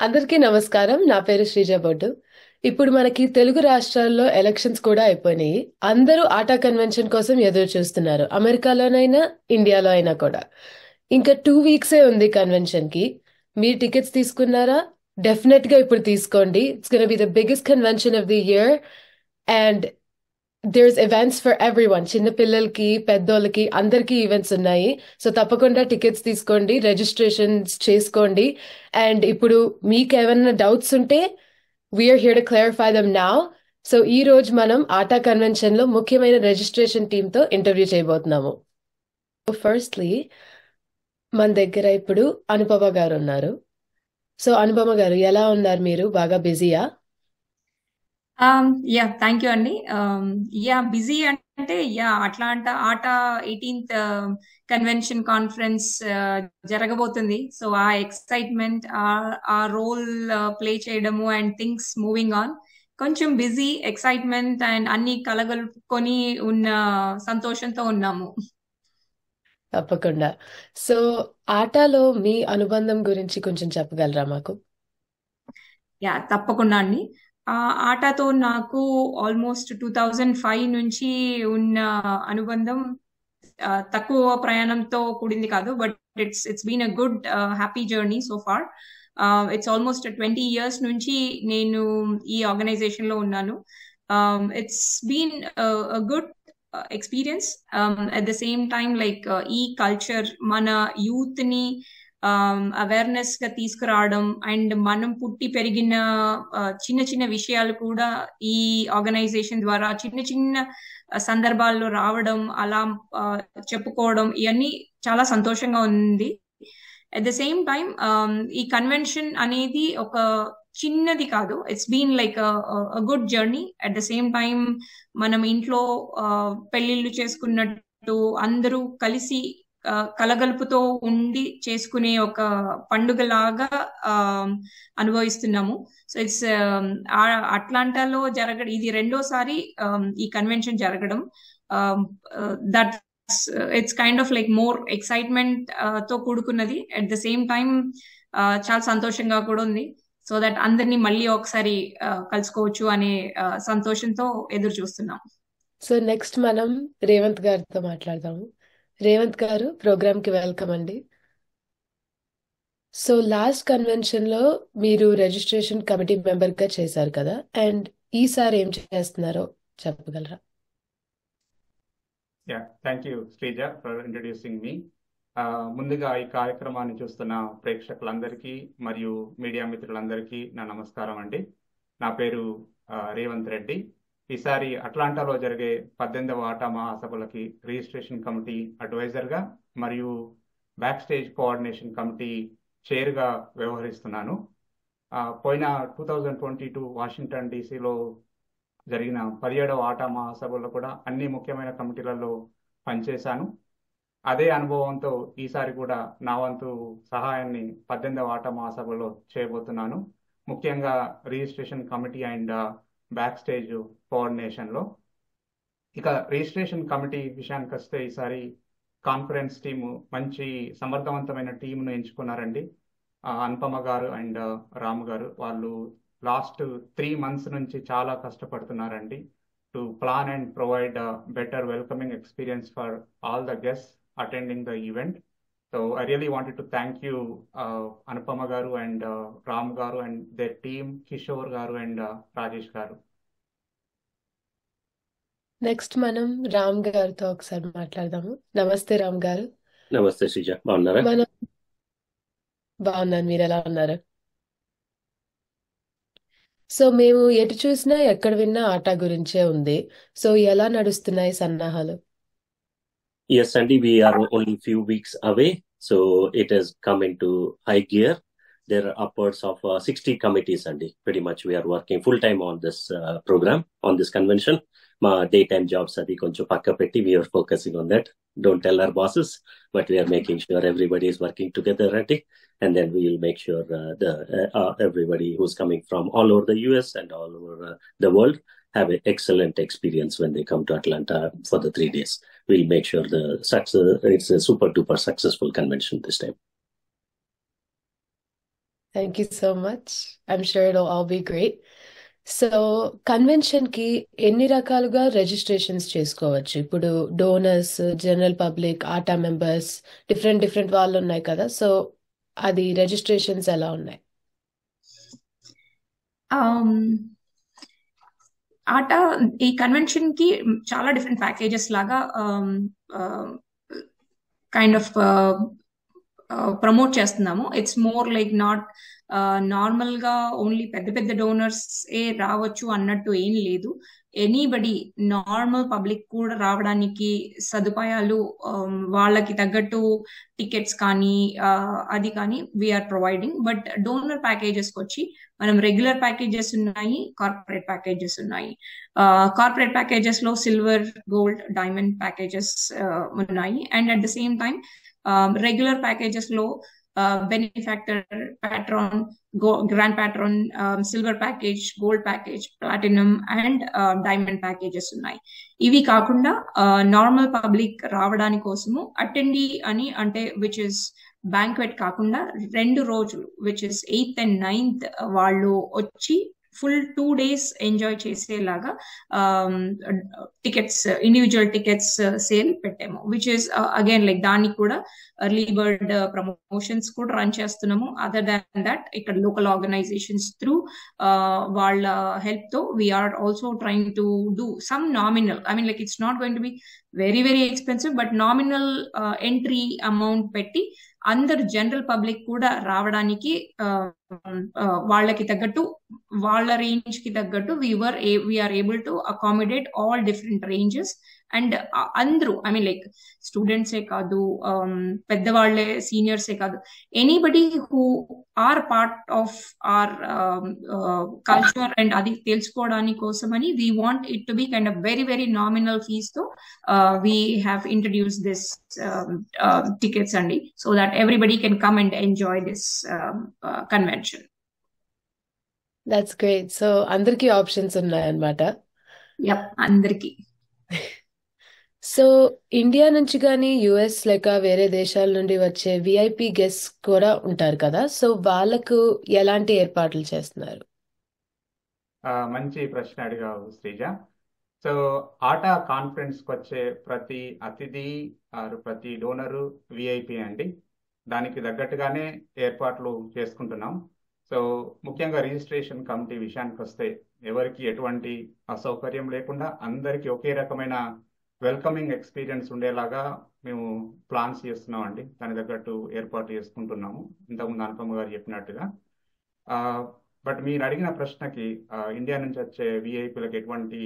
అందరికీ నమస్కారం. నా పేరు శ్రీజ బొడ్డు. ఇప్పుడు మనకి తెలుగు రాష్ట్రాల్లో ఎలక్షన్స్ కూడా అయిపోయినాయి. అందరూ ఆటా కన్వెన్షన్ కోసం ఎదురు చూస్తున్నారు. అమెరికాలోనైనా, ఇండియాలో అయినా కూడా. ఇంకా 2 వీక్సే ఉంది కన్వెన్షన్ కి. మీరు టికెట్స్ తీసుకున్నారా? డెఫినెట్ గా ఇప్పుడు తీసుకోండి. It's gonna be the biggest convention of the year. And there's events for everyone. చిన్న పిల్లలకి, పెద్దోళ్ళకి అందరికీ ఈవెంట్స్ ఉన్నాయి. సో తప్పకుండా టికెట్స్ తీసుకోండి, రిజిస్ట్రేషన్స్ చేసుకోండి. అండ్ ఇప్పుడు మీకు ఏమైనా డౌట్స్ ఉంటే we're here to clarify them now. So ఈ రోజు మనం ఆటా కన్వెన్షన్ లో ముఖ్యమైన రిజిస్ట్రేషన్ టీమ్ తో ఇంటర్వ్యూ చేయబోతున్నాము. ఫస్ట్లీ మన దగ్గర ఇప్పుడు అనుపమ గారు ఉన్నారు. సో అనుపమ గారు, ఎలా ఉన్నారు మీరు? బాగా బిజీయా? థ్యాంక్ యూ అండి. బిజీ అంటే అట్లాంటా ఆట 18th కన్వెన్షన్ కాన్ఫరెన్స్ జరగబోతుంది. సో ఆ ఎక్సైట్మెంట్, ఆ రోల్ ప్లే చేయడము అండ్ థింగ్స్ మూవింగ్ ఆన్, కొంచెం బిజీ, ఎక్సైట్మెంట్ అండ్ అన్ని కలగలుపుకొని ఉన్న సంతోషంతో ఉన్నాము. తప్పకుండా. సో ఆటలో మీ అనుబంధం గురించి కొంచెం చెప్పగలరా మాకు? తప్పకుండా అండి. ఆటతో నాకు ఆల్మోస్ట్ 2005 నుంచి ఉన్న అనుబంధం తక్కువ ప్రయాణంతో కూడింది కాదు, but it's been a good happy journey so far. It's almost 20 years నుంచి నేను ఈ ఆర్గనైజేషన్ లో ఉన్నాను. It's been good experience. At the same time like ఈ కల్చర్ మన యూత్ ని అవేర్నెస్ గా తీసుకురావడం అండ్ మనం పుట్టి పెరిగిన చిన్న చిన్న విషయాలు కూడా ఈ ఆర్గనైజేషన్ ద్వారా చిన్న చిన్న సందర్భాల్లో రావడం, అలా చెప్పుకోవడం, ఇవన్నీ చాలా సంతోషంగా ఉంది. అట్ ద సేమ్ టైం ఈ కన్వెన్షన్ అనేది ఒక చిన్నది కాదు, it's been like good journey. At the same time మనం ఇంట్లో పెళ్లిళ్ళు చేసుకున్నట్టు అందరూ కలిసి కలగలుపుతో ఉండి చేసుకునే ఒక పండుగలాగా అనుభవిస్తున్నాము. సో ఇట్స్ అట్లాంటాలో జరగడం, ఇది రెండోసారి ఈ కన్వెన్షన్ జరగడం. That it's kind of like more excitement తో కూడుకున్నది. అట్ ద సేమ్ టైం చాలా సంతోషంగా కూడా ఉంది. సో దట్ అందరినీ మళ్ళీ ఒకసారి కలుసుకోవచ్చు అనే సంతోషంతో ఎదురు చూస్తున్నాం. సో నెక్స్ట్ మనం రేవంత్ గారితో మాట్లాడదాము. రేవంత్ గారు, ప్రోగ్రామ్ కి వెల్కమ్ అండి. సో లాస్ట్ కన్వెన్షన్ లో మీరు రిజిస్ట్రేషన్ కమిటీ మెంబర్ గా చేశారు కదా, అండ్ ఈసారి ఏం చేస్తున్నారో చెప్పగలరా? Thank you Sreeja for introducing మీ. ముందుగా ఈ కార్యక్రమాన్ని చూస్తున్న ప్రేక్షకులందరికీ మరియు మీడియా మిత్రులందరికీ నా నమస్కారం అండి. నా పేరు రేవంత్ రెడ్డి. ఈసారి అట్లాంటాలో జరిగే 18వ ఆటా మహాసభలకి రిజిస్ట్రేషన్ కమిటీ అడ్వైజర్గా మరియు బ్యాక్ స్టేజ్ కోఆర్డినేషన్ కమిటీ చైర్గా వ్యవహరిస్తున్నాను. పోయిన 2022 వాషింగ్టన్ డీసీలో జరిగిన 17వ ఆటా మహాసభలో కూడా అన్ని ముఖ్యమైన కమిటీలలో పనిచేశాను. అదే అనుభవంతో ఈసారి కూడా నా వంతు సహాయాన్ని 18వ ఆటా మహాసభలో చేయబోతున్నాను. ముఖ్యంగా registration committee and backstage కోఆర్డినేషన్లో. ఇక రిజిస్ట్రేషన్ కమిటీ విషయానికి వస్తే ఈసారి కాన్ఫరెన్స్ టీము మంచి సమర్థవంతమైన టీమును ఎంచుకున్నారండి. అనుపమ గారు అండ్ రాము గారు, వాళ్ళు లాస్ట్ 3 months నుంచి చాలా కష్టపడుతున్నారండి to plan and provide better welcoming experience for all the guests attending the event. So I really wanted to thank you, Anupama Garu and Ram Garu and their team, Kishore Garu and Rajesh Garu. Next మనం రామ్ గారితో ఒకసారి మాట్లాడదాము. నమస్తే రామ్ గారు. నమస్తే శ్రీజ, బాగున్నారా? బాగున్నాను, మీరు ఎలా ఉన్నారు? సో మేము ఎటు చూసినా ఎక్కడ విన్నా ఆటా గురించే ఉంది. సో ఎలా నడుస్తున్నాయి సన్నాహాలు? Yes, Sandy, we are only few weeks away, so it has come into high gear. There are upwards of 60 committees, Sandy. Pretty much we are working full time on this program, on this convention. Ma daytime jobs adi konchu pakka petti, we are focusing on that. Don't tell our bosses, but we are making sure everybody is working together, right? And then we will make sure everybody who's coming from all over the US and all over the world have an excellent experience when they come to Atlanta for the 3 days. We'll make sure it's a super duper successful convention this time. Thank you so much. I'm sure it'll all be great. So convention కి ఎన్ని రకాలుగా registrations చేసుకోవచ్చు? ఇప్పుడు donors, general public, ఆటా members, different వాళ్ళు ఉన్నాయి కదా. So అది registrations ఎలా ఉన్నాయి? ఆటా ఈ కన్వెన్షన్ కి చాలా డిఫరెంట్ ప్యాకేజెస్ లాగా కైండ్ ఆఫ్ ప్రమోట్ చేస్తున్నాము. It's more like not normal గా ఓన్లీ పెద్ద పెద్ద డోనర్స్ ఏ రావచ్చు అన్నట్టు ఏం లేదు. ఎనీబడి నార్మల్ పబ్లిక్ కూడా రావడానికి సదుపాయాలు వాళ్ళకి తగ్గట్టు టికెట్స్ కానీ అది కానీ we're providing. But donor packages వచ్చి మనం రెగ్యులర్ ప్యాకేజెస్ ఉన్నాయి, కార్పొరేట్ ప్యాకేజెస్ ఉన్నాయి. కార్పొరేట్ ప్యాకేజెస్ లో సిల్వర్, గోల్డ్, డైమండ్ ప్యాకేజెస్ ఉన్నాయి. And at the same time regular packages లో benefactor, patron, grand patron, silver package, gold package, platinum and diamond packages ఉన్నాయి. ఇవి కాకుండా నార్మల్ పబ్లిక్ రావడానికి కోసము అటెండీ అని అంటే విచ్ ఇస్ బ్యాంక్వెట్ కాకుండా 2 రోజులు which is 8th and 9th వాళ్ళు వచ్చి ఫుల్ 2 days ఎంజాయ్ చేసేలాగా టికెట్స్, ఇండివిజువల్ టికెట్స్ సేల్ పెట్టాము. విచ్ ఇస్ అగైన్ లైక్ దానికి కూడా ఎర్లీ బర్డ్ ప్రమోషన్స్ కూడా రన్ చేస్తున్నాము. అదర్ దాన్ దట్ ఇక్కడ లోకల్ ఆర్గనైజేషన్స్ త్రూ వాళ్ళ హెల్ప్ తో we're also trying to do some nominal, I mean like it's not going to be very very expensive but nominal entry amount పెట్టి అందరు general public కూడా రావడానికి వాళ్ళకి తగ్గట్టు, వాళ్ళ రేంజ్ కి తగ్గట్టు we're able to accommodate all different ranges. And అందరూ, ఐ మీన్ లైక్ స్టూడెంట్సే కాదు, పెద్దవాళ్లే, సీనియర్సే కాదు, anybody who are part of our culture and అది తెలుసుకోవడానికి కోసమని we want it to be kind of very very nominal fees తో we have introduce this tickets అండి, so that everybody can come and enjoy this convention. That's great. So అందరికీ options ఉన్నాయన్నమాట. Yup, అందరికీ. So India నుంచి కానీ US లేక వేరే దేశాల నుండి వచ్చే విఐపి గెస్ట్ కూడా ఉంటారు కదా. సో వాళ్ళకు ఎలాంటి ఏర్పాట్లు చేస్తున్నారు? మంచి ప్రశ్న అడిగావు శ్రీజ. సో ఆటా కాన్ఫరెన్స్ కి వచ్చే ప్రతి అతిథి ప్రతి డోనరు విఐపి అండి. దానికి తగ్గట్టుగానే ఏర్పాట్లు చేసుకుంటున్నాం. సో ముఖ్యంగా రిజిస్ట్రేషన్ కమిటీ విషయానికి వస్తే ఎవరికి ఎటువంటి అసౌకర్యం లేకుండా అందరికీ ఒకే రకమైన వెల్కమింగ్ ఎక్స్పీరియన్స్ ఉండేలాగా మేము ప్లాన్స్ చేస్తున్నాం అండి. దాని తగ్గట్టు ఏర్పాటు చేసుకుంటున్నాము, ఇంతకుముందు అనుపమ గారు చెప్పినట్టుగా. బట్ మీరు అడిగిన ప్రశ్నకి ఇండియా నుంచి వచ్చే విఐపీలకు ఎటువంటి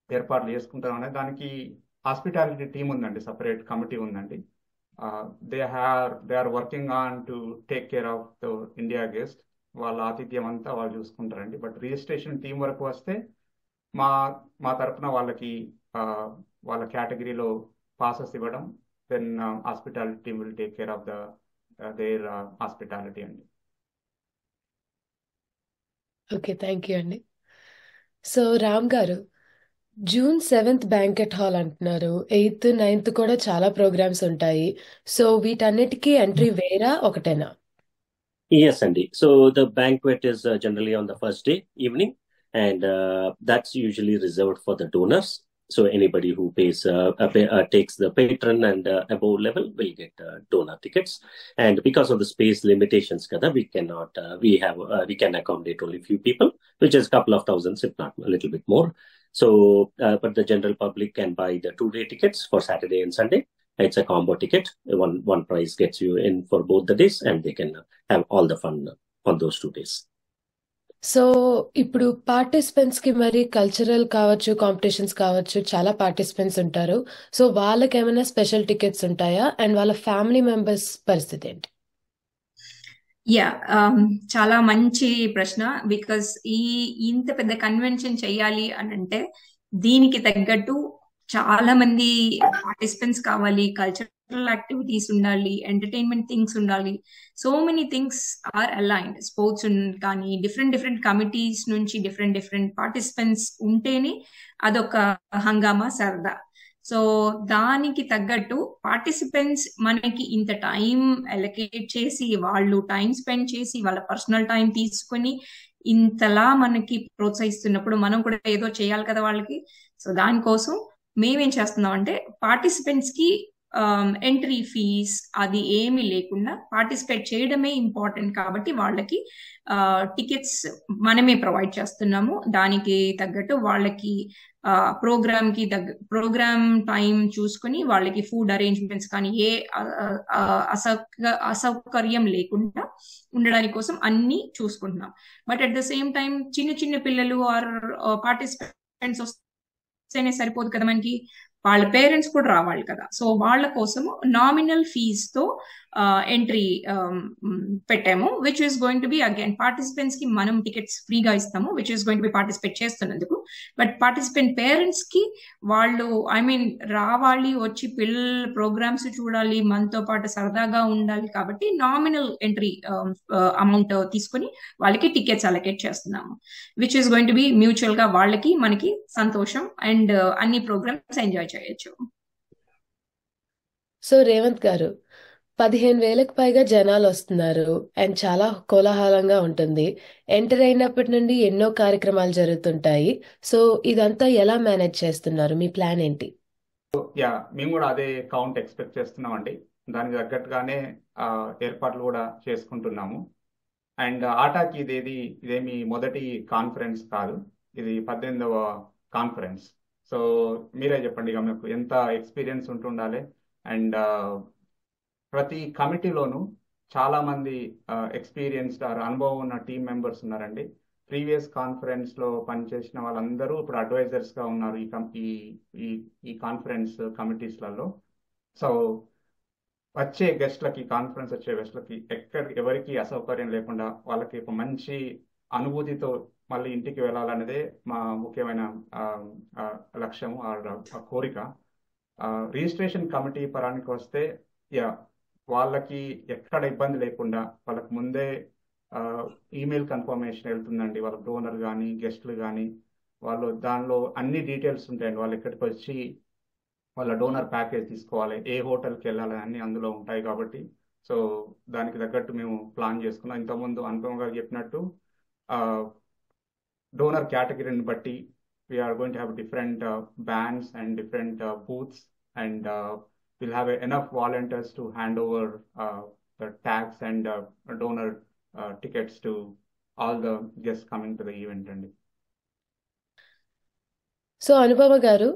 ఏర్పాట్లు చేసుకుంటాం అనేది దానికి హాస్పిటాలిటీ టీం ఉందండి, సపరేట్ కమిటీ ఉందండి. They are working on to take care of the India guest. వాళ్ళ ఆతిథ్యం అంతా వాళ్ళు చూసుకుంటారండి. బట్ రిజిస్ట్రేషన్ టీం వరకు వస్తే మా తరఫున వాళ్ళకి వాళ్ళ కేటగిరీలో పాసెస్ ఇవ్వడం, then hospitality team will take care of their hospitality అండి. ఓకే, థ్యాంక్ యూ అండి. సో రామ్ గారు, June 7th బ్యాంకెట్ హాల్ అంటున్నారు, 8th, 9th కూడా చాలా ప్రోగ్రామ్స్ ఉంటాయి. సో వీటన్నిటికీ ఎంట్రీ వేరా ఒకటేనా? Yes, Andy. So the banquet is generally on the first day evening, and that's usually reserved for the donors. So anybody who pays takes the patron and above level will get donor tickets. And because of the space limitations, kada, we can accommodate only few people, which is a couple of thousands, if not a little bit more. So, but the general public can buy the 2-day tickets for Saturday and Sunday. It's a combo ticket. One price gets you in for both the days, and they can have all the fun on those 2 days. So ఇప్పుడు participants కి మరి cultural కావచ్చు, competitions కావచ్చు, చాలా participants ఉంటారు. So వాళ్ళకి ఏమైనా special tickets ఉంటాయా? అండ్ వాళ్ళ ఫ్యామిలీ మెంబర్స్ పరిస్థితి ఏంటి? యా, చాలా మంచి ప్రశ్న. బికాస్ ఇంత పెద్ద కన్వెన్షన్ చెయ్యాలి అని అంటే దీనికి తగ్గట్టు చాలా మంది పార్టిసిపెంట్స్ కావాలి, కల్చరల్ యాక్టివిటీస్ ఉండాలి, ఎంటర్టైన్మెంట్ థింగ్స్ ఉండాలి. So many things are aligned. Sports కానీ డిఫరెంట్ కమిటీస్ నుంచి డిఫరెంట్ పార్టిసిపెంట్స్ ఉంటేనే అదొక హంగామా, సరదా. సో దానికి తగ్గట్టు పార్టిసిపెంట్స్ మనకి ఇంత టైం అలొకేట్ చేసి, వాళ్ళు టైం స్పెండ్ చేసి, వాళ్ళ పర్సనల్ టైం తీసుకొని ఇంతలా మనకి ప్రోత్సహిస్తున్నప్పుడు మనం కూడా ఏదో చేయాలి కదా వాళ్ళకి. సో దానికోసం మేమేం చేస్తున్నాం అంటే, పార్టిసిపెంట్స్ కి ఎంట్రీ ఫీజ్ అది ఏమీ లేకుండా పార్టిసిపేట్ చేయడమే ఇంపార్టెంట్ కాబట్టి వాళ్ళకి టికెట్స్ మనమే ప్రొవైడ్ చేస్తున్నాము. దానికి తగ్గట్టు వాళ్ళకి ప్రోగ్రామ్ టైం చూసుకుని వాళ్ళకి ఫుడ్ అరేంజ్మెంట్స్ కానీ ఏ అసౌకర్యం లేకుండా ఉండడానికి కోసం అన్ని చూసుకుంటున్నాం. But at the same time చిన్న చిన్న పిల్లలు ఆర్ పార్టిసిపెంట్స్ వస్తేనే సరిపోదు కదా, మనకి వాళ్ళ పేరెంట్స్ కూడా రావాలి కదా. సో వాళ్ళ కోసము నామినల్ ఫీజ్ తో ఎంట్రీ పెట్టాము, which is going to B again participants కి మనం టికెట్స్ ఫ్రీగా ఇస్తాము, which is going to B participate చేస్తున్నందుకు. బట్ పార్టిసిపెంట్ పేరెంట్స్ కి వాళ్ళు రావాలి, వచ్చి పిల్లల ప్రోగ్రామ్స్ చూడాలి, మనతో పాటు సరదాగా ఉండాలి కాబట్టి నామినల్ ఎంట్రీ అమౌంట్ తీసుకుని వాళ్ళకి టికెట్స్ అలొకేట్ చేస్తున్నాము, which is going to B mutual గా వాళ్ళకి మనకి సంతోషం అండ్ అన్ని ప్రోగ్రామ్స్ ఎంజాయ్ చేయొచ్చు. సో రేవంత్ గారు, 15,000కు పైగా జనాలు వస్తున్నారు అండ్ చాలా కోలాహలంగా ఉంటుంది. ఎంటర్ అయినప్పటి నుండి ఎన్నో కార్యక్రమాలు జరుగుతుంటాయి. సో ఇదంతా ఎలా మేనేజ్ చేస్తున్నారు? మీ ప్లాన్ ఏంటి? మేము కూడా అదే కౌంట్ ఎక్స్పెక్ట్ చేస్తున్నామండి. దానికి తగ్గట్టుగానే ఏర్పాట్లు కూడా చేసుకుంటున్నాము. అండ్ ఆటాకి ఇదేమి మొదటి కాన్ఫరెన్స్ కాదు, ఇది 18వ కాన్ఫరెన్స్. సో మీరే చెప్పండి, ఇక మీకు ఎంత ఎక్స్పీరియన్స్ ఉంటుండాలి. అండ్ ప్రతి కమిటీలోనూ చాలా మంది ఎక్స్పీరియన్స్డ్ అనుభవం ఉన్న టీం మెంబర్స్ ఉన్నారండి. ప్రీవియస్ కాన్ఫరెన్స్ లో పనిచేసిన వాళ్ళందరూ ఇప్పుడు అడ్వైజర్స్ గా ఉన్నారు ఈ కాన్ఫరెన్స్ కమిటీస్లలో. సో కాన్ఫరెన్స్ వచ్చే గెస్ట్లకి ఎవరికి అసౌకర్యం లేకుండా వాళ్ళకి ఒక మంచి అనుభూతితో మళ్ళీ ఇంటికి వెళ్ళాలనేదే మా ముఖ్యమైన లక్ష్యం, ఆ కోరిక. రిజిస్ట్రేషన్ కమిటీ పరానికి వస్తే వాళ్ళకి ఎక్కడ ఇబ్బంది లేకుండా వాళ్ళకి ముందే ఈమెయిల్ కన్ఫర్మేషన్ వెళ్తుందండి. వాళ్ళ డోనర్ కానీ గెస్ట్లు కానీ వాళ్ళు దానిలో అన్ని డీటెయిల్స్ ఉంటాయండి. వాళ్ళు ఇక్కడికి వచ్చి వాళ్ళ డోనర్ ప్యాకేజ్ తీసుకోవాలి, ఏ హోటల్కి వెళ్ళాలి, అన్ని అందులో ఉంటాయి కాబట్టి. సో దానికి తగ్గట్టు మేము ప్లాన్ చేసుకున్నాం. ఇంతకుముందు అనుపమ గారు చెప్పినట్టు డోనర్ కేటగిరీని బట్టి we're going to have different bands and different booths, and we'll have enough volunteers to hand over the tags and donor tickets to all the guests coming to the event అండి. So Anupama గారు,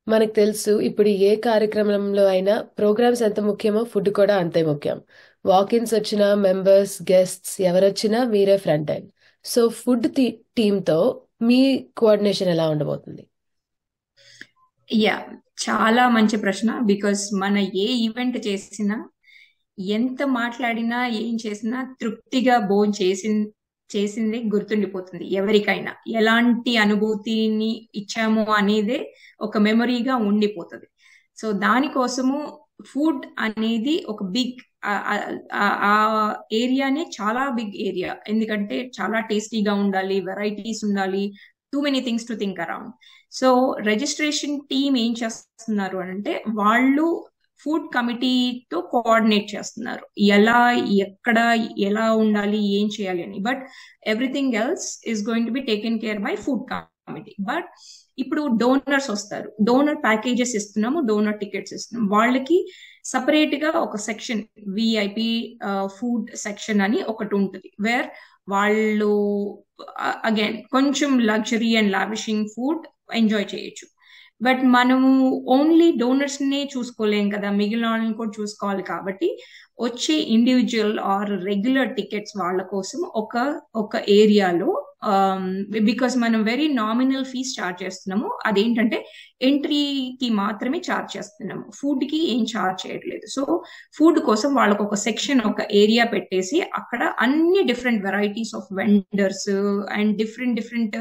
మనకు తెలుసు ఇప్పుడు ఏ కార్యక్రమంలో అయినా programmes ఎంత ముఖ్యమో food కూడా అంతే ముఖ్యం. వాకిన్స్ వచ్చినా, మెంబర్స్, గెస్ట్స్ ఎవరొచ్చినా మీరే ఫ్రంట్ ఎండ్. సో ఫుడ్ టీంతో మీ కోఆర్డినేషన్ ఎలా ఉండబోతుంది? చాలా మంచి ప్రశ్న. బికాస్ మన ఏ ఈవెంట్ చేసినా, ఎంత మాట్లాడినా, ఏం చేసినా తృప్తిగా చేసింది గుర్తుండిపోతుంది ఎవరికైనా. ఎలాంటి అనుభూతిని ఇచ్చాము అనేదే ఒక మెమరీగా ఉండిపోతుంది. సో దానికోసము ఫుడ్ అనేది ఒక బిగ్ ఆ ఏరియానే చాలా బిగ్ ఏరియా. ఎందుకంటే చాలా టేస్టీగా ఉండాలి, వెరైటీస్ ఉండాలి, too many things to think around. So registration team ఏం చేస్తున్నారు అంటే, వాళ్ళు ఫుడ్ కమిటీతో కోఆర్డినేట్ చేస్తున్నారు, ఎక్కడ ఎలా ఉండాలి, ఏం చేయాలి అని. But everything else is going to be taken care bye food committee. But ఇప్పుడు డోనర్స్ వస్తారు, డోనర్ ప్యాకేజెస్ ఇస్తున్నాము, డోనర్ టికెట్స్ ఇస్తున్నాము. వాళ్ళకి సపరేట్ గా ఒక సెక్షన్, విఐపి ఫుడ్ సెక్షన్ అని ఒకటి ఉంటుంది, వేర్ వాళ్ళు అగైన్ కొంచెం luxury and lavishing food enjoy చేయొచ్చు. బట్ మనము ఓన్లీ డోనర్స్ నే చూసుకోలేం కదా, మిగిలిన వాళ్ళని కూడా చూసుకోవాలి. కాబట్టి వచ్చే ఇండివిజువల్ ఆర్ రెగ్యులర్ టికెట్స్ వాళ్ళ కోసం ఒక ఏరియాలో, బికాస్ మనం వెరీ నామినల్ ఫీజ్ చార్జ్ చేస్తున్నాము. అదేంటంటే ఎంట్రీకి మాత్రమే చార్జ్ చేస్తున్నాము, ఫుడ్ కి ఏం చార్జ్ చేయట్లేదు. సో ఫుడ్ కోసం వాళ్ళకు ఒక సెక్షన్, ఒక ఏరియా పెట్టేసి అక్కడ అన్ని different varieties of vendors and different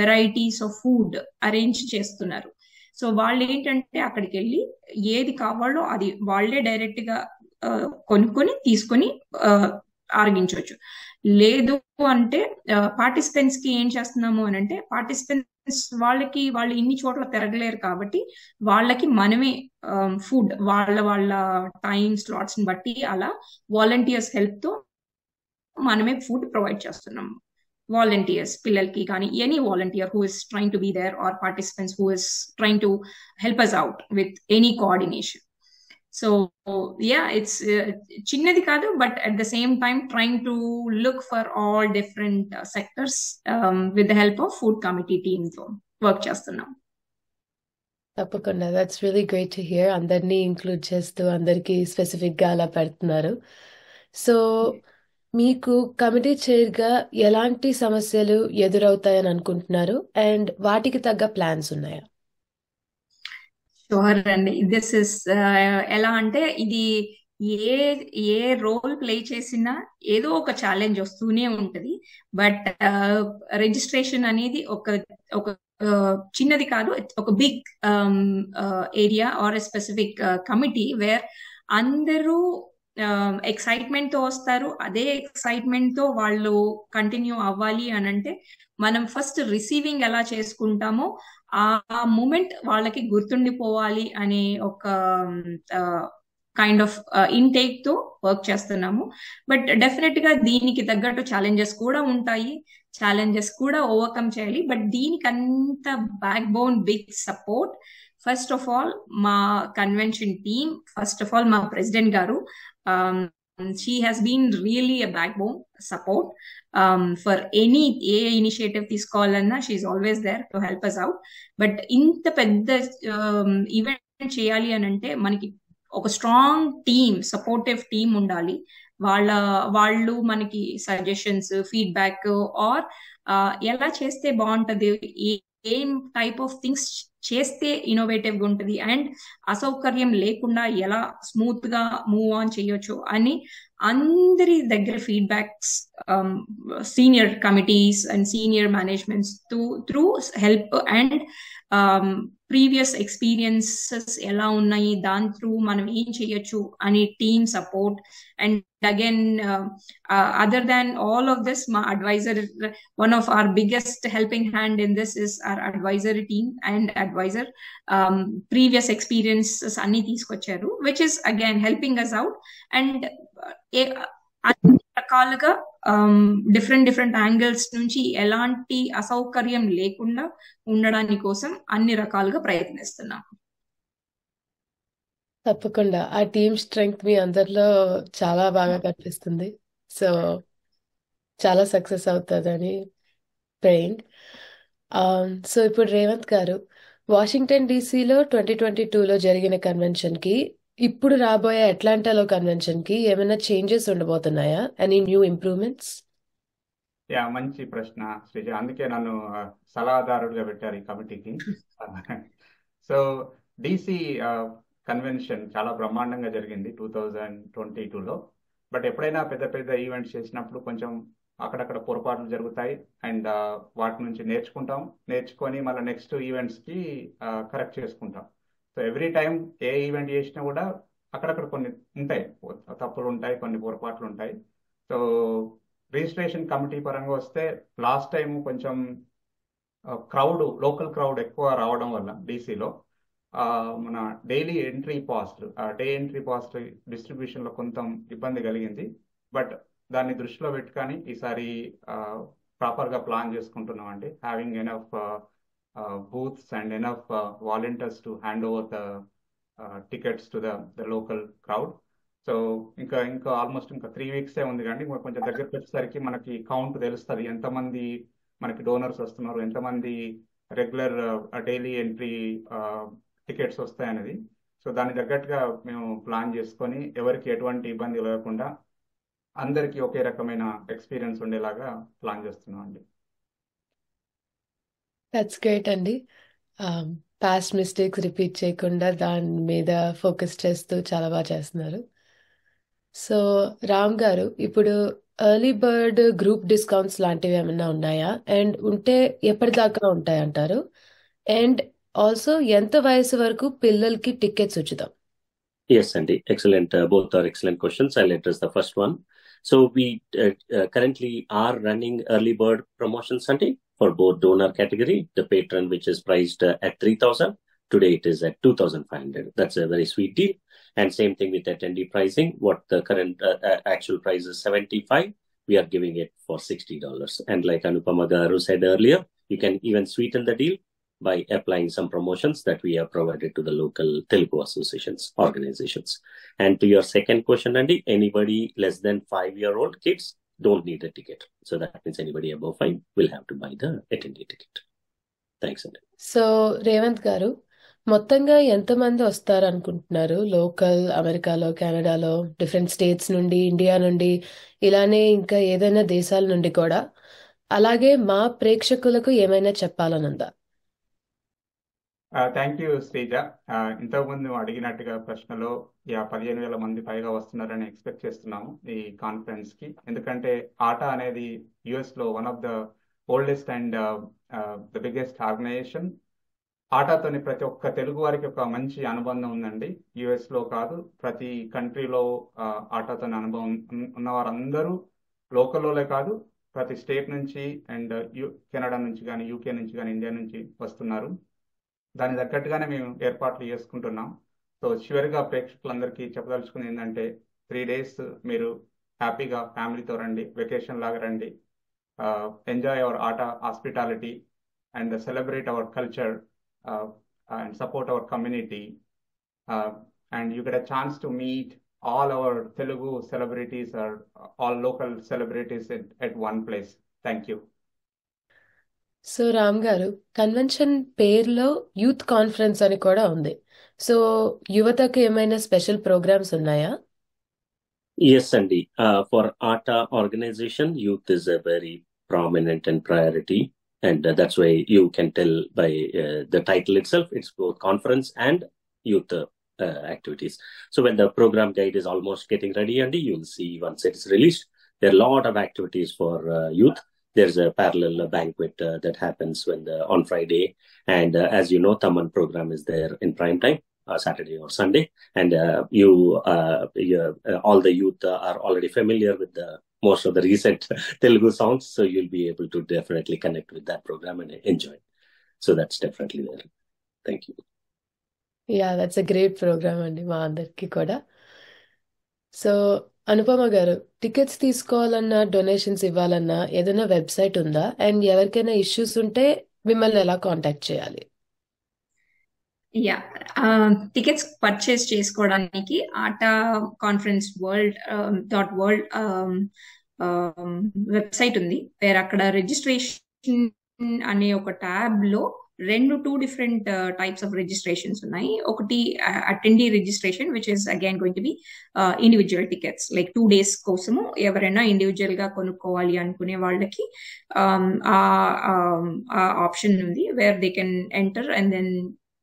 varieties of food arrange చేస్తున్నారు. సో వాళ్ళు ఏంటంటే అక్కడికి వెళ్ళి ఏది కావాలో అది వాళ్ళే డైరెక్ట్ గా కొనుక్కొని తీసుకొని ఆరగించవచ్చు. లేదు అంటే పార్టిసిపెంట్స్ కి ఏం చేస్తున్నాము అని అంటే, పార్టిసిపెంట్స్ వాళ్ళు ఇన్ని చోట్ల తిరగలేరు కాబట్టి వాళ్ళకి మనమే ఫుడ్ వాళ్ళ టైం స్లాట్స్ ని బట్టి అలా వాలంటీర్స్ హెల్ప్ తో మనమే ఫుడ్ ప్రొవైడ్ చేస్తున్నాము. వాలంటీర్స్ పిల్లలకి కానీ any volunteer who is trying to be there or participants who is trying to help us out with any coordination. So yeah, it's చిన్నది కాదు, but at the same time trying to look for all different sectors with the help of food committee team తో work చేస్తున్నాం. తప్పకుండా, that's really great to hear. అందరినీ include చేస్తూ అందరికీ specific గా అలా పెడుతున్నారు. సో మీకు కమిటీ చైర్ గా ఎలాంటి సమస్యలు ఎదురవుతాయని అనుకుంటున్నారు అండ్ వాటికి తగ్గ ప్లాన్స్ ఉన్నాయా? షూర్ అండి. దిస్ ఇస్ ఎలా అంటే ఇది ఏ రోల్ ప్లే చేసినా ఏదో ఒక ఛాలెంజ్ వస్తూనే ఉంటది. బట్ రిజిస్ట్రేషన్ అనేది ఒక చిన్నది కాదు, ఒక big area or a specific committee where అందరూ ఎక్సైట్మెంట్ తో వస్తారు. అదే ఎక్సైట్మెంట్ తో వాళ్ళు కంటిన్యూ అవ్వాలి అని అంటే మనం ఫస్ట్ రిసీవింగ్ ఎలా చేసుకుంటామో ఆ మూమెంట్ వాళ్ళకి గుర్తుండిపోవాలి అనే ఒక కైండ్ ఆఫ్ ఇంటేక్ తో వర్క్ చేస్తున్నాము. బట్ డెఫినెట్ గా దీనికి తగ్గట్టు ఛాలెంజెస్ కూడా ఉంటాయి, ఛాలెంజెస్ కూడా ఓవర్కమ్ చేయాలి. బట్ దీనికి అంత backbone big support first of all మా convention team, first of all మా ప్రెసిడెంట్ గారు. She has been really a backbone support for any initiative తీసుకోవాలన్నా she's always there to help us out. But ఇంత పెద్ద event చేయాలి అని అంటే మనకి ఒక స్ట్రాంగ్ టీమ్, సపోర్టివ్ టీమ్ ఉండాలి. వాళ్ళు మనకి సజెషన్స్, ఫీడ్బ్యాక్ ఆర్ ఎలా చేస్తే బాగుంటది, ఏం టైప్ ఆఫ్ థింగ్స్ చేస్తే ఇన్నోవేటివ్ గా ఉంటుంది అండ్ అసౌకర్యం లేకుండా ఎలా స్మూత్ గా మూవ్ ఆన్ చేయొచ్చు అని అందరి దగ్గర feedbacks, senior committees and senior managements through help and previous experiences ఎలా ఉన్నాయి, దాని త్రూ మనం ఏం చేయొచ్చు అని team support. And again other than all of this, my advisor, one of our biggest helping hand in this is our advisory team and advisor. Previous experiences anni తీసుకొచ్చారు, which is again helping us out. And అన్ని రకాలుగా different angles నుంచి ఎలాంటి అసౌకర్యం లేకుండా ఉండడాని కోసం అన్ని రకాలుగా ప్రయత్నిస్తున్నాం. తప్పకుండా ఆ టీమ్ స్ట్రెంగ్త్ మీ అందరిలో చాలా బాగా కనిపిస్తుంది. సో చాలా సక్సెస్ అవుతుందని ప్రేయింగ్. సో ఇప్పుడు రేవంత్ గారు, వాషింగ్టన్ డీసీలో 2022లో జరిగిన కన్వెన్షన్ కి ఇప్పుడు రాబోయే అట్లాంటాలో కన్వెన్షన్ కి ఏమైనా చేంజెస్ ఉండబోతున్నాయా? Any new improvements? యా, మంచి ప్రశ్న శ్రీజ. అందుకే నన్ను సలహాదారుడిగా పెట్టారు ఈ కమిటీకి. సో డీసీ కన్వెన్షన్ చాలా బ్రహ్మాండంగా జరిగింది 2022లో. బట్ ఎప్పుడైనా పెద్ద పెద్ద ఈవెంట్స్ చేసినప్పుడు కొంచెం అక్కడక్కడ పొరపాట్లు జరుగుతాయి అండ్ వాటి నుంచి నేర్చుకొని మళ్ళీ నెక్స్ట్ ఈవెంట్స్కి కరెక్ట్ చేసుకుంటాం. సో ఎవ్రీ టైం ఏ ఈవెంట్ చేసినా కూడా అక్కడక్కడ కొన్ని ఉంటాయి, తప్పులు ఉంటాయి, కొన్ని పొరపాట్లు ఉంటాయి. సో రిజిస్ట్రేషన్ కమిటీ పరంగా వస్తే లాస్ట్ టైం కొంచెం లోకల్ క్రౌడ్ ఎక్కువ రావడం వల్ల డీసీలో మన డే ఎంట్రీ పాస్ట్ డిస్ట్రిబ్యూషన్ లో కొంత ఇబ్బంది కలిగింది. బట్ దాన్ని దృష్టిలో పెట్టుకొని ఈసారి ప్రాపర్ గా ప్లాన్ చేసుకుంటున్నాం అండి. Having enough booths and enough volunteers to hand over the tickets to the local crowd. So ఇంకా ఆల్మోస్ట్ 3 వీక్సే ఉంది కానీ కొంచెం దగ్గరికి వచ్చేసరికి మనకి కౌంట్ తెలుస్తుంది, ఎంతమంది మనకి డోనర్స్ వస్తున్నారు, ఎంతమంది రెగ్యులర్ డైలీ ఎంట్రీ టికెట్స్ వస్తాయనేది. సో దాని తగ్గట్టుగా మేము ప్లాన్ చేసుకొని ఎవరికి ఎటువంటి ఇబ్బంది లేకుండా అందరికీ ఒకే రకమైన ఎక్స్పీరియన్స్ ఉండేలాగా ప్లాన్ చేస్తున్నాం అండి. దట్స్ గ్రేట్ అండి. పాస్ట్ మిస్టేక్స్ రిపీట్ చేయకుండా దాని మీద ఫోకస్ చేస్తూ చాలా బాగా చేస్తున్నారు. సో రామ్ గారు, ఇప్పుడు ఎర్లీ బర్డ్ గ్రూప్ డిస్కౌంట్స్ లాంటివి ఏమైనా ఉన్నాయా? అండ్ ఉంటే ఎప్పటిదాకా ఉంటాయి అంటారు? అండ్ ఆల్సో ఎంత వయసు వరకు పిల్లలకి టికెట్స్ ఉచితం? Yes, Andy. Excellent. Both are excellent questions. I'll address the first one. So we currently are running early bird promotions, Andy, for both donor category. The patron, which is priced at 3,000, today it is at 2,500. That's a very sweet deal. And same thing with attendee pricing. What the current actual price is 75, we are giving it for $60. And like Anupama Garu said earlier, you can even sweeten the deal by applying some promotions that we have provided to the local Telugu associations, organizations. And to your second question, Andy, anybody less than 5-year-old kids don't need a ticket. So that means anybody above 5 will have to buy the attendee ticket. Thanks, Andy. So Revanth గారు, మొత్తంగా ఎంతమంది వస్తారు అనుకుంటున్నారు? Local, అమెరికాలో, కెనడాలో, different states నుండి, India నుండి, ఇలానే ఇంకా ఏదైనా దేశాల నుండి కూడా. అలాగే మా ప్రేక్షకులకు ఏమైనా చెప్పాలనుందా? Thank you Sreeja. ఇంతకుముందు అడిగినట్టుగా ప్రశ్నలో 15,000 మంది పైగా వస్తున్నారని ఎక్స్పెక్ట్ చేస్తున్నాము ఈ కాన్ఫరెన్స్ కి. ఎందుకంటే ఆటా అనేది యుఎస్ లో one of the oldest and the biggest organization. ఆటాతోని ప్రతి ఒక్క తెలుగు వారికి ఒక మంచి అనుబంధం ఉందండి. యుఎస్ లో కాదు, ప్రతి కంట్రీలో ఆటాతోని అనుభవం ఉన్న వారందరూ లోకల్లోనే కాదు, ప్రతి స్టేట్ నుంచి అండ్ కెనడా నుంచి కానీ, యూకే నుంచి కానీ, ఇండియా నుంచి వస్తున్నారు. దాని తగ్గట్టుగానే మేము ఏర్పాట్లు చేసుకుంటున్నాం. సో చివరిగా ప్రేక్షకులందరికీ చెప్పదలుచుకుంది ఏంటంటే 3 days మీరు హ్యాపీగా ఫ్యామిలీతో రండి, వెకేషన్ లాగా రండి, enjoy hour atta hospitality and celebrate our culture and support our community, and you get a chance to meet all our Telugu celebrities or all local celebrities at one place. Thank you. So Ram గారు, convention పేరులో youth conference అని కూడా ఉంది. So యువతకు ఏమైనా special programmes ఉన్నాయా? Yes, Andy. For ATA organization, youth is a very prominent and priority. And that's why you can tell by the title itself, it's both conference and youth activities. So when the program guide is almost getting ready, Andy, you'll see once it's released, there are a lot of activities for youth. There's a parallel banquet that happens on Friday. And as you know, Tamman program is there in prime time, Saturday or Sunday. And all the youth are already familiar with most of the recent Telugu songs, so you'll be able to definitely connect with that program and enjoy. So that's definitely there. Thank you. Yeah, that's a great program అండి మా అందరికి కూడా. So Anupama గారు, tickets తీసుకోవాలన్నా, donations ఇవ్వాలన్నా ఏదైనా website ఉందా? And ఎవరికైనా ఇష్యూస్ ఉంటే మిమ్మల్ని ఎలా కాంటాక్ట్ చేయాలి? యా, టికెట్స్ పర్చేస్ చేసుకోవడానికి ఆటా కాన్ఫరెన్స్ world.world వెబ్సైట్ ఉంది. వేరే అక్కడ రిజిస్ట్రేషన్ అనే ఒక ట్యాబ్ లో 2 different types of registrations ఉన్నాయి. ఒకటి attendee registration, which is again going to be individual tickets, like 2 days కోసము ఎవరైనా ఇండివిజువల్ గా కొనుక్కోవాలి అనుకునే వాళ్ళకి ఆ ఆప్షన్ ఉంది, where they can enter and then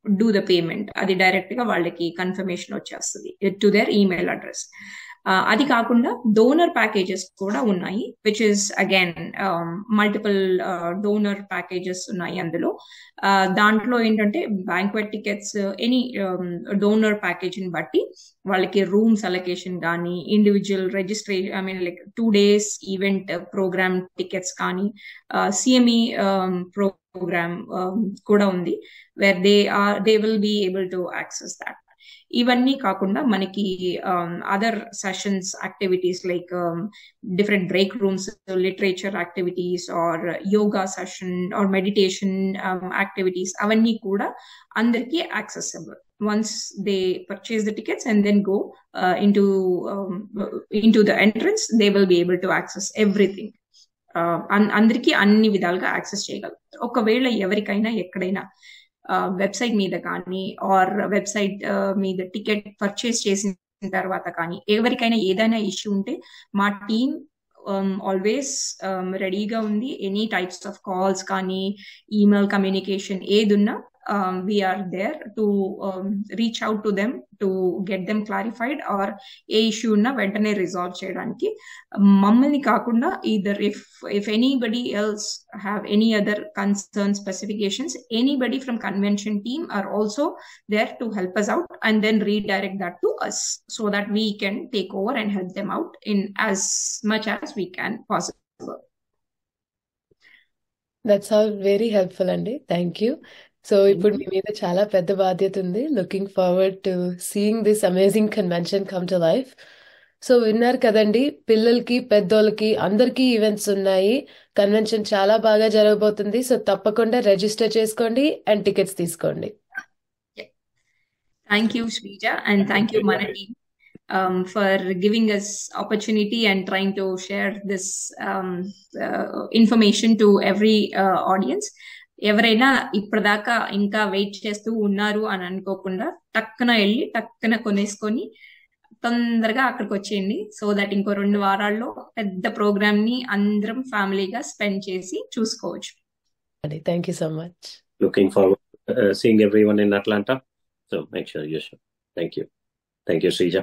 do the payment. అది డైరెక్ట్ గా వాళ్ళకి కన్ఫర్మేషన్ వచ్చేస్తుంది టు దేర్ ఈమెయిల్ అడ్రస్. అది కాకుండా డోనర్ ప్యాకేజెస్ కూడా ఉన్నాయి, which is again multiple donor packages ఉన్నాయి అందులో. దాంట్లో ఏంటంటే banquet tickets, any donor package ని బట్టి వాళ్ళకి రూమ్స్ అలొకేషన్ కానీ, individual registration, like 2 days event program tickets కానీ, సిఎంఈ ప్రోగ్రామ్ కూడా ఉంది, where they will be able to access that. ఇవన్నీ కాకుండా మనకి other sessions activities like different break rooms, literature activities or yoga session or meditation activities, అవన్నీ కూడా అందరికీ accessible. Once they purchase the tickets and then go into the entrance, they will be able to access everything. అందరికీ అన్ని విధాలుగా access చేయగలరు. ఒకవేళ ఎవరికైనా ఎక్కడైనా వెబ్సైట్ మీద కానీ ఆర్ వెబ్సైట్ మీద టికెట్ పర్చేస్ చేసిన తర్వాత కానీ ఎవరికైనా ఏదైనా ఇష్యూ ఉంటే మా టీమ్ ఆల్వేస్ రెడీగా ఉంది. ఎనీ టైప్స్ ఆఫ్ కాల్స్ కానీ, ఈమెయిల్ కమ్యూనికేషన్ ఏదున్నా we are there to reach out to them to get them clarified, or A issue ఉన్నా వెంటనే రిజాల్వ్ చేయడానికి. మమ్మల్ని కాకుండా either if anybody else have any other concern specifications, anybody from convention team are also there to help us out and then redirect that to us so that we can take over and help them out in as much as we can possible. That's all very helpful అండి. Thank you. So ఇప్పుడు మీ మీద చాలా పెద్ద బాధ్యత ఉంది. Looking forward to seeing this amazing convention come to life. So విన్నారు కదండి, పిల్లలకి పెద్దోళ్ళకి అందరికీ ఈవెంట్స్ ఉన్నాయి. కన్వెన్షన్ చాలా బాగా జరగబోతుంది. సో తప్పకుండా రిజిస్టర్ చేసుకోండి అండ్ టికెట్స్ తీసుకోండి. Thank you, Shrija, and thank you, Mana team, for giving us opportunity and trying to share this information to every audience. ఎవరైనా ఇప్పటిదాకా ఇంకా వెయిట్ చేస్తూ ఉన్నారు అని అనుకోకుండా టక్కున వెళ్ళి టక్కున కొనేసుకొని తొందరగా అక్కడికి వచ్చేయండి. సో దట్ ఇంకో 2 వారాల్లో పెద్ద ప్రోగ్రామ్ ని అందరం ఫ్యామిలీగా స్పెండ్ చేసి చూసుకోవచ్చు. Thank you so much. Looking forward to seeing everyone in Atlanta. So make sure you show. Thank you. Thank you, Srija.